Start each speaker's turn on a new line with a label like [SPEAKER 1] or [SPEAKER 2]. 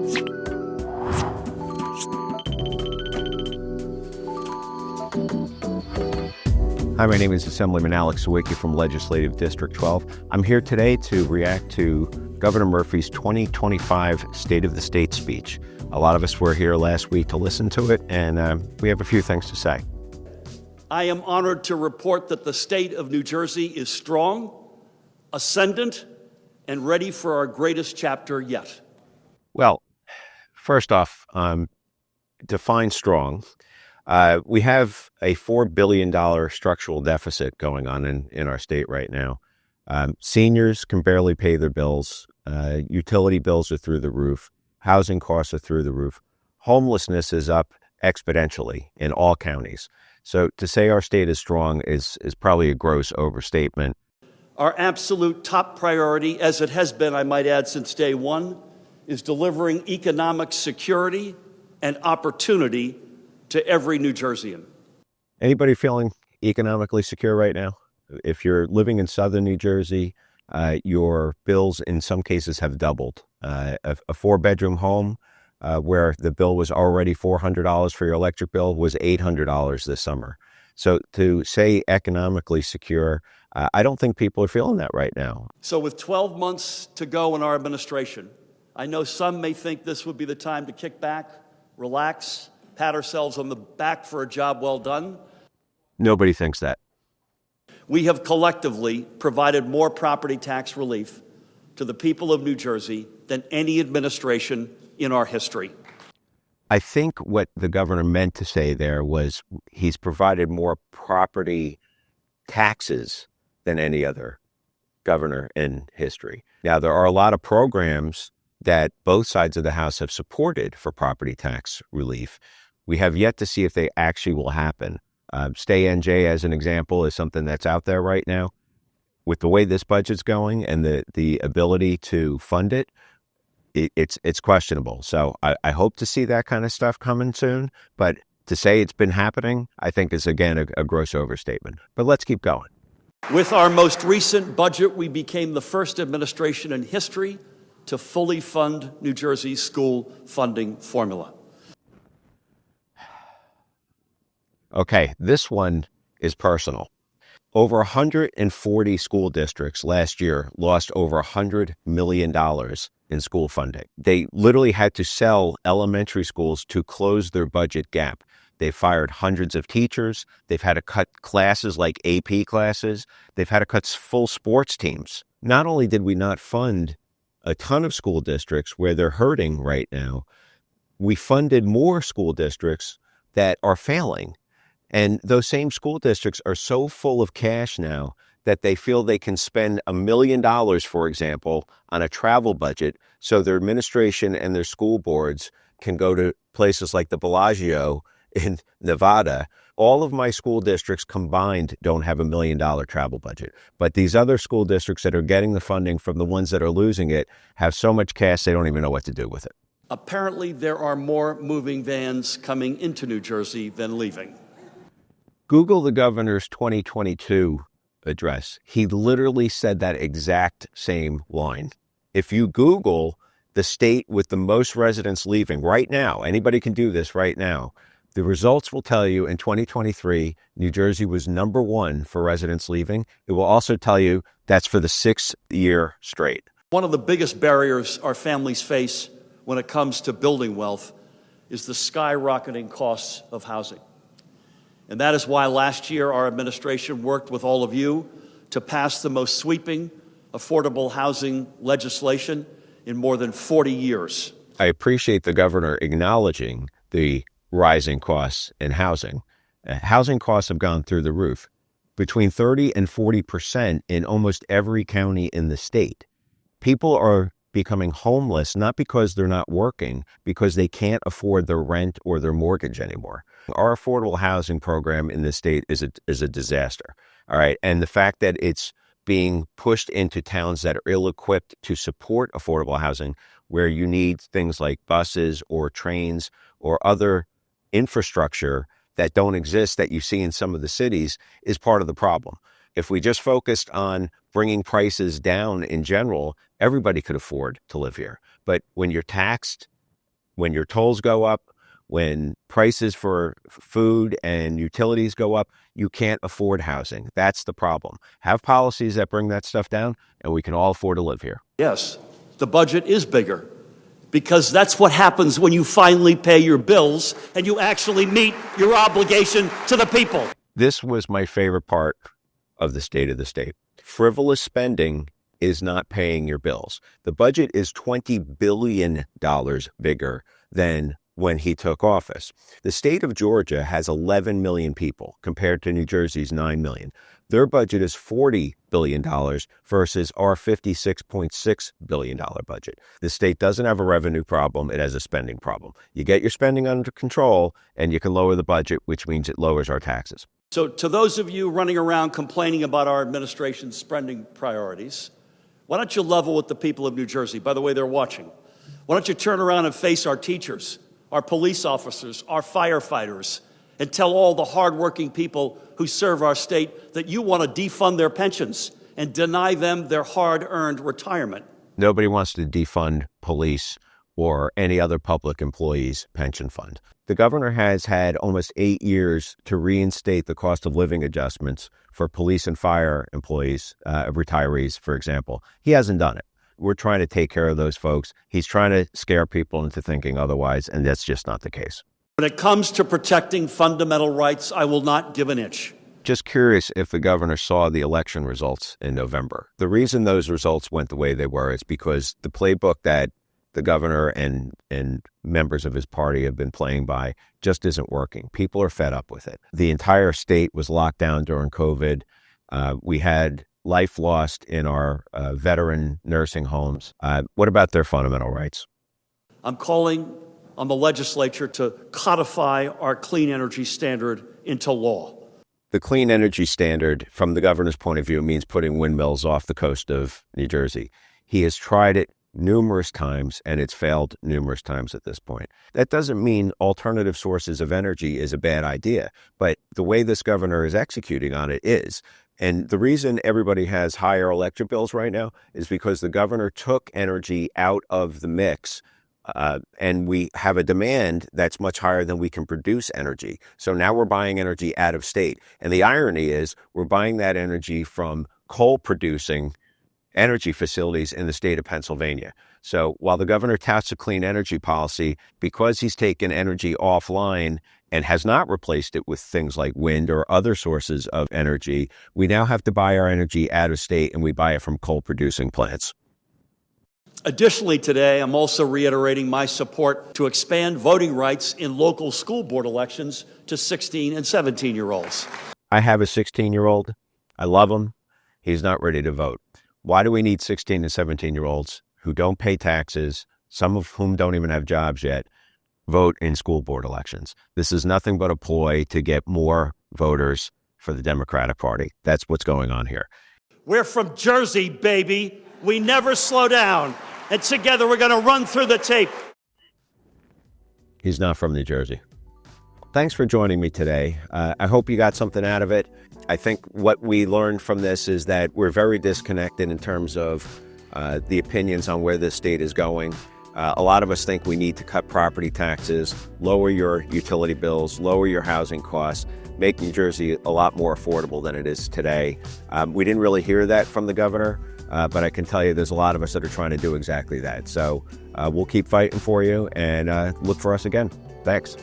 [SPEAKER 1] Hi, my name is Assemblyman Alex Sauickie from Legislative District 12. I'm here today to react to Governor Murphy's 2025 State of the State speech. A lot of us were here last week to listen to it, and we have a few things to say.
[SPEAKER 2] I am honored to report that the state of New Jersey is strong, ascendant, and ready for our greatest chapter yet.
[SPEAKER 1] Well, first off, define strong. We have a $4 billion structural deficit going on in our state right now. Seniors can barely pay their bills. Utility bills are through the roof. Housing costs are through the roof. Homelessness is up exponentially in all counties. So to say our state is strong is probably a gross overstatement.
[SPEAKER 2] Our absolute top priority, as it has been, I might add, since day one, is delivering economic security and opportunity to every New Jerseyan. Anybody feeling economically secure right now? If you're living in southern New Jersey, your bills in some cases have doubled. A four-bedroom home where the bill was already $400 for your electric bill was $800 this summer. So to say economically secure, I don't think people are feeling that right now. So with 12 months to go in our administration, I know some may think this would be the time to kick back, relax, pat ourselves on the back for a job well done. Nobody thinks that. We have collectively provided more property tax relief to the people of New Jersey than any administration in our history. I think what the governor meant to say there was he's provided more property taxes than any other governor in history. Now, there are a lot of programs that both sides of the House have supported for property tax relief. We have yet to see if they actually will happen. Stay NJ, as an example, is something that's out there right now. With the way this budget's going and the ability to fund it, it's questionable. So I hope to see that kind of stuff coming soon. But to say it's been happening, I think is, again, a gross overstatement. But let's keep going. With our most recent budget, we became the first administration in history to fully fund New Jersey's school funding formula. Okay, this one is personal. Over 140 school districts last year lost over $100 million in school funding. They literally had to sell elementary schools to close their budget gap. They fired hundreds of teachers. They've had to cut classes like AP classes. They've had to cut full sports teams. Not only did we not fund a ton of school districts where they're hurting right now, we funded more school districts that are failing. And those same school districts are so full of cash now that they feel they can spend $1 million, for example, on a travel budget so their administration and their school boards can go to places like the Bellagio in Nevada. All of my school districts combined don't have $1 million travel budget. But these other school districts that are getting the funding from the ones that are losing it have so much cash they don't even know what to do with it. Apparently, there are more moving vans coming into New Jersey than leaving. Google the governor's 2022 address. He literally said that exact same line. If you Google the state with the most residents leaving right now, anybody can do this right now, the results will tell you in 2023, New Jersey was number one for residents leaving. It will also tell you that's for the 6th year straight. One of the biggest barriers our families face when it comes to building wealth is the skyrocketing costs of housing. And that is why last year our administration worked with all of you to pass the most sweeping affordable housing legislation in more than 40 years. I appreciate the governor acknowledging the rising costs in housing. Housing costs have gone through the roof, between 30 and 40% in almost every county in the state. People are becoming homeless, not because they're not working, because they can't afford their rent or their mortgage anymore. Our affordable housing program in this state is a disaster. All right. And the fact that it's being pushed into towns that are ill-equipped to support affordable housing, where you need things like buses or trains or other infrastructure that don't exist that you see in some of the cities, is part of the problem. If we just focused on bringing prices down in general, everybody could afford to live here. But when you're taxed
[SPEAKER 1] when your tolls go up, when prices for food and utilities go up, you can't afford housing. That's the problem. Have policies that bring that stuff down, and we can all afford to live here.
[SPEAKER 3] Yes, the budget is bigger because that's what happens when you finally pay your bills and you actually meet your obligation to the people.
[SPEAKER 1] This was my favorite part of the State of the State. Frivolous spending is not paying your bills. The budget is $20 billion bigger than when he took office. The state of Georgia has 11 million people compared to New Jersey's 9 million. Their budget is $40 billion versus our $56.6 billion budget. The state doesn't have a revenue problem. It has a spending problem. You get your spending under control and you can lower the budget, which means it lowers our taxes.
[SPEAKER 3] So to those of you running around complaining about our administration's spending priorities, why don't you level with the people of New Jersey? By the way, they're watching. Why don't you turn around and face our teachers, our police officers, our firefighters, and tell all the hardworking people who serve our state that you want to defund their pensions and deny them their hard-earned retirement.
[SPEAKER 1] Nobody wants to defund police or any other public employee's pension fund. The governor has had almost 8 years to reinstate the cost of living adjustments for police and fire employees, retirees, for example. He hasn't done it. We're trying to take care of those folks. He's trying to scare people into thinking otherwise, and that's just not the case.
[SPEAKER 3] When it comes to protecting fundamental rights, I will not give an inch.
[SPEAKER 1] Just curious if the governor saw the election results in November. The reason those results went the way they were is because the playbook that the governor and members of his party have been playing by just isn't working. People are fed up with it. The entire state was locked down during COVID. We had life lost in our veteran nursing homes. What about their fundamental rights?
[SPEAKER 3] I'm calling on the legislature to codify our clean energy standard into law.
[SPEAKER 1] The clean energy standard, from the governor's point of view, means putting windmills off the coast of New Jersey. He has tried it numerous times, and it's failed numerous times at this point. That doesn't mean alternative sources of energy is a bad idea, but the way this governor is executing on it is. And the reason everybody has higher electric bills right now is because the governor took energy out of the mix, and we have a demand that's much higher than we can produce energy. So now we're buying energy out of state. And the irony is we're buying that energy from coal-producing energy facilities in the state of Pennsylvania. So while the governor touts a clean energy policy, because he's taken energy offline and has not replaced it with things like wind or other sources of energy, we now have to buy our energy out of state, and we buy it from coal-producing plants.
[SPEAKER 3] Additionally, today, I'm also reiterating my support to expand voting rights in local school board elections to 16 and 17-year-olds.
[SPEAKER 1] I have a 16-year-old. I love him. He's not ready to vote. Why do we need 16 and 17-year-olds who don't pay taxes, some of whom don't even have jobs yet, vote in school board elections? This is nothing but a ploy to get more voters for the Democratic Party. That's what's going on here.
[SPEAKER 3] We're from Jersey, baby. We never slow down. And together we're going to run through the tape.
[SPEAKER 1] He's not from New Jersey. Thanks for joining me today. I hope you got something out of it. I think what we learned from this is that we're very disconnected in terms of the opinions on where this state is going. A lot of us think we need to cut property taxes, lower your utility bills, lower your housing costs, make New Jersey a lot more affordable than it is today. We didn't really hear that from the governor, but I can tell you there's a lot of us that are trying to do exactly that. So we'll keep fighting for you, and look for us again. Thanks.